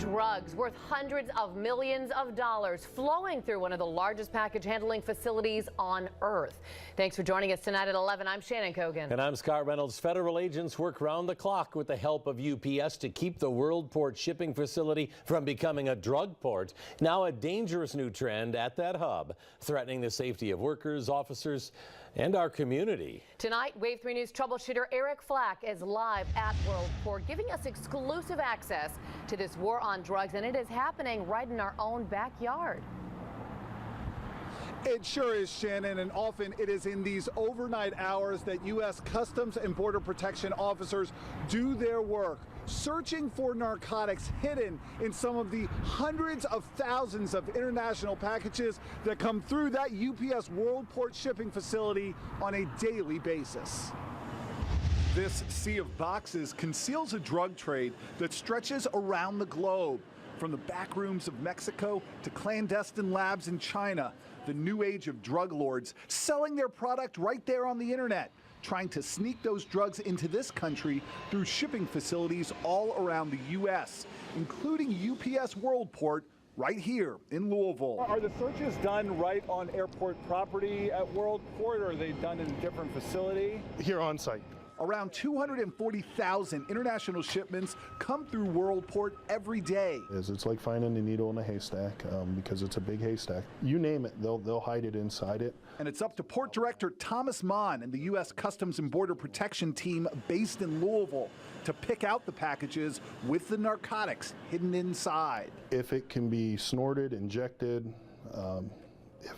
Drugs worth hundreds of millions of dollars flowing through one of the largest package handling facilities on Earth. Thanks for joining us tonight at 11. I'm Shannon Kogan. And I'm Scott Reynolds. Federal agents work round the clock with the help of UPS to keep the Worldport shipping facility from becoming a drug port. Now a dangerous new trend at that hub, threatening the safety of workers, officers, and our community. Tonight, Wave 3 News troubleshooter Eric Flack is live at Worldport, giving us exclusive access to this war on drugs, and it is happening right in our own backyard. It sure is, Shannon, and often it is in these overnight hours that U.S. Customs and Border Protection officers do their work, searching for narcotics hidden in some of the hundreds of thousands of international packages that come through that UPS Worldport shipping facility on a daily basis. This sea of boxes conceals a drug trade that stretches around the globe. From the back rooms of Mexico to clandestine labs in China, the new age of drug lords selling their product right there on the internet, trying to sneak those drugs into this country through shipping facilities all around the U.S., including UPS Worldport right here in Louisville. Are the searches done right on airport property at Worldport, or are they done in a different facility? Here on site. Around 240,000 international shipments come through Worldport every day. It's like finding a needle in a haystack because it's a big haystack. You name it, they'll hide it inside it. And it's up to Port Director Thomas Mon and the U.S. Customs and Border Protection team based in Louisville to pick out the packages with the narcotics hidden inside. If it can be snorted, injected,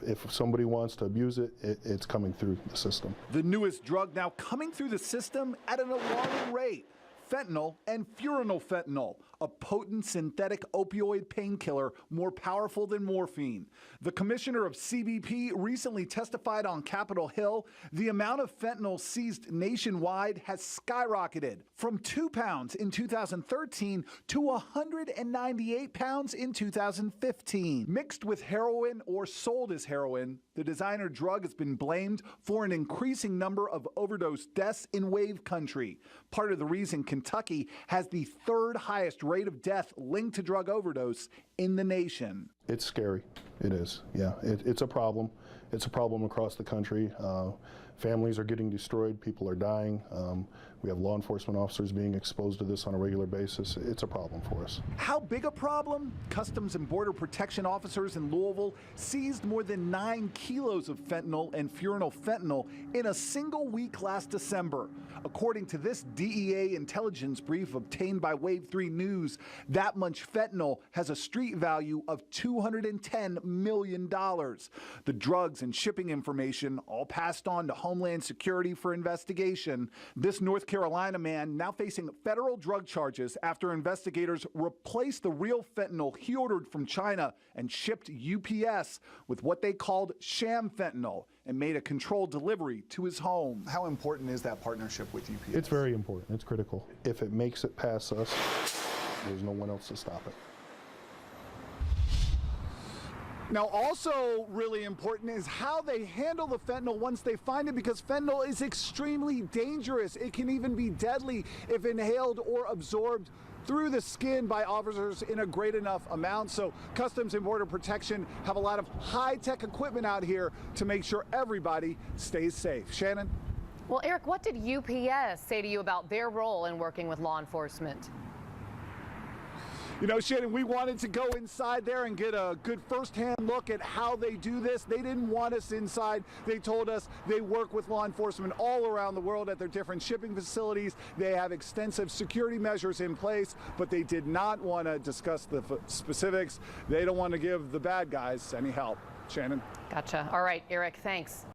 if somebody wants to abuse it, it's coming through the system. The newest drug now coming through the system at an alarming rate: fentanyl and fentanyl, a potent synthetic opioid painkiller more powerful than morphine. The commissioner of CBP recently testified on Capitol Hill. The amount of fentanyl seized nationwide has skyrocketed from 2 pounds in 2013 to 198 pounds in 2015. Mixed with heroin or sold as heroin, the designer drug has been blamed for an increasing number of overdose deaths in Wave Country. Part of the reason Kentucky has the third highest rate of death linked to drug overdose in the nation. It's scary. It is. Yeah, it's a problem. It's a problem across the country. Families are getting destroyed. People are dying. We have law enforcement officers being exposed to this on a regular basis. It's a problem for us. How big a problem? Customs and Border Protection officers in Louisville seized more than 9 kilos of fentanyl and fentanyl in a single week last December. According to this DEA intelligence brief obtained by Wave 3 News, that much fentanyl has a street value of $210 million. The drugs and shipping information all passed on to Homeland Security for investigation. This North Carolina man now facing federal drug charges after investigators replaced the real fentanyl he ordered from China and shipped UPS with what they called sham fentanyl and made a controlled delivery to his home. How important is that partnership with UPS? It's very important. It's critical. If it makes it past us, there's no one else to stop it. Now, also really important is how they handle the fentanyl once they find it, because fentanyl is extremely dangerous. It can even be deadly if inhaled or absorbed through the skin by officers in a great enough amount. So Customs and Border Protection have a lot of high-tech equipment out here to make sure everybody stays safe. Shannon? Well, Eric, what did UPS say to you about their role in working with law enforcement? You know, Shannon, we wanted to go inside there and get a good first-hand look at how they do this. They didn't want us inside. They told us they work with law enforcement all around the world at their different shipping facilities. They have extensive security measures in place, but they did not want to discuss the specifics. They don't want to give the bad guys any help. Shannon? Gotcha. All right, Eric, thanks.